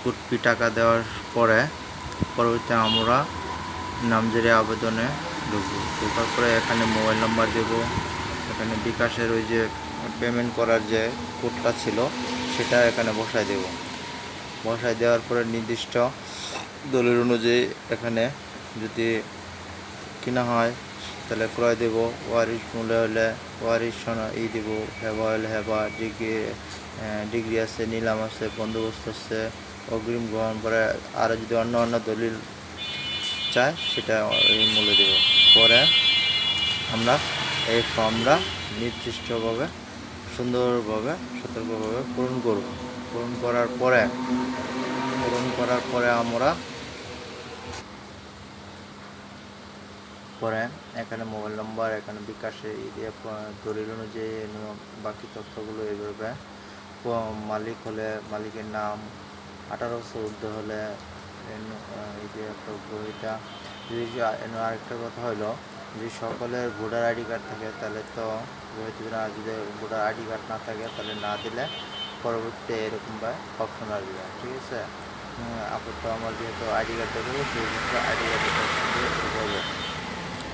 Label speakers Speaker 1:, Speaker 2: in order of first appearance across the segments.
Speaker 1: কুটপি টাকা দেওয়ার পরে পরবর্তীতে আমরা নামজারি আবেদনে ঢুকবো। ঢোকার পরে এখানে মোবাইল নাম্বার দেব। এখানে বিকাশের ওই যে পেমেন্ট করার যে কোডটা ছিল সেটা এখানে বসায় দেব। বসায় দেওয়ার পরে নির্দিষ্ট দলের অনুযায়ী এখানে যদি কিনা হয় তাহলে ক্রয় দেব। ওয়ারিশ মূল্য হলে ওয়ারিশ সোনা দেব। হেবা হলে হেবা, ডিগ্রি আছে, নিলাম আছে, বন্দোবস্ত আছে, অগ্রিম গ্রহণ করে আর যদি অন্য দলিল চায় সেটা এই মূল্য দেব। পরে আমরা এই ফর্মটা নির্দিষ্টভাবে সুন্দরভাবে সতর্কভাবে পূরণ করব। পূরণ করার পরে আমরা এখানে মোবাইল নাম্বার, এখানে বিকাশে দলিল অনুযায়ী বাকি তথ্যগুলো এইভাবে মালিক হলে মালিকের নাম, 18 বছর ঊর্ধ্ব হলে এই যে একটা বইটা। যদি আরেকটা কথা হলো যদি সকলের ভোটার আইডি কার্ড থাকে তাহলে তো বইতে, আর যদি ভোটার আইডি কার্ড না থাকে তাহলে না দিলে পরবর্তীতে এরকমভাবে অপশন আসবে। ঠিক আছে, আপাতত আমার যেহেতু আইডি কার্ড দেবো সেই ক্ষেত্রে আইডি কার্ডের করবো।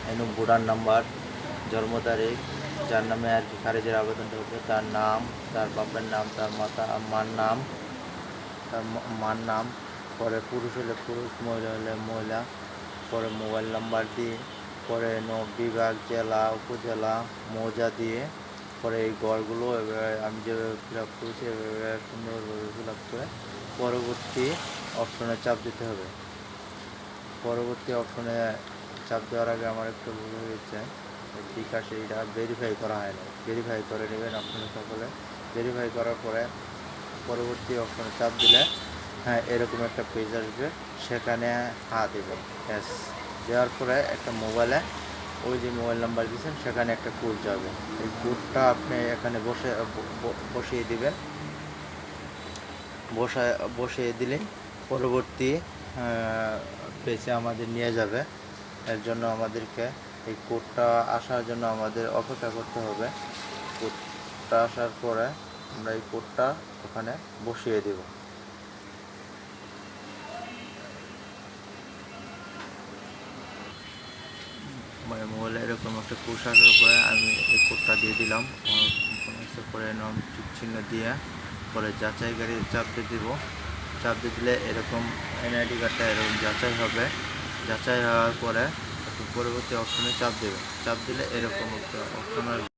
Speaker 1: এখানে ভোটার নাম্বার, জন্ম তারিখ, যার নামে আর কি খারিজের আবেদনটা হচ্ছে তার নাম, তার বাপের নাম, তার মার নাম, পরে পুরুষ হলে পুরুষ, মহিলা হলে মহিলা, পরে মোবাইল নাম্বার দিয়ে, পরে বিভাগ, জেলা, উপজেলা, মৌজা দিয়ে পরে এই গড়গুলো এভাবে আমি যেভাবে ফিল আপ করেছি এভাবে সুন্দরভাবে ফিল আপ করে পরবর্তী অপশনে চাপ দিতে হবে। পরবর্তী অপশনে চাপ দেওয়ার আগে আমার একটু ভুল হয়েছে, বিকাশে এটা ভেরিফাই করা হয় না। ভেরিফাই করে নেবেন আপনারা সকলে। ভেরিফাই করার পরে পরবর্তী অপশনে চাপ দিলে হ্যাঁ এরকম একটা পেজ আসবে, সেখানে দেবেন। ব্যাস, দেওয়ার পরে একটা মোবাইলে ওই যে মোবাইল নাম্বার দিয়েছেন সেখানে একটা কোড যাবে। এই কোডটা আপনি এখানে বসিয়ে দিবেন। বসিয়ে দিলেই পরবর্তী পেজে আমাদের নিয়ে যাবে। এর জন্য আমাদেরকে এই কোডটা আসার জন্য আমাদের অপেক্ষা করতে হবে। কোডটা আসার পরে আমরা এই কোডটা ওখানে বসিয়ে দেব। মোবাইলে এরকম একটা কোড আসার পরে আমি এই কোডটা দিয়ে দিলাম। পরে নাম চিহ্ন দিয়ে পরে যাচাইকারী চাপ দিয়ে দিব। চাপ দিয়ে দিলে এরকম এনআইডি কার্ডটা এরকম যাচাই হবে। যাচাই হওয়ার পরে পরবর্তী অপশনে চাপ দেবে। চাপ দিলে এরকম একটা অপশন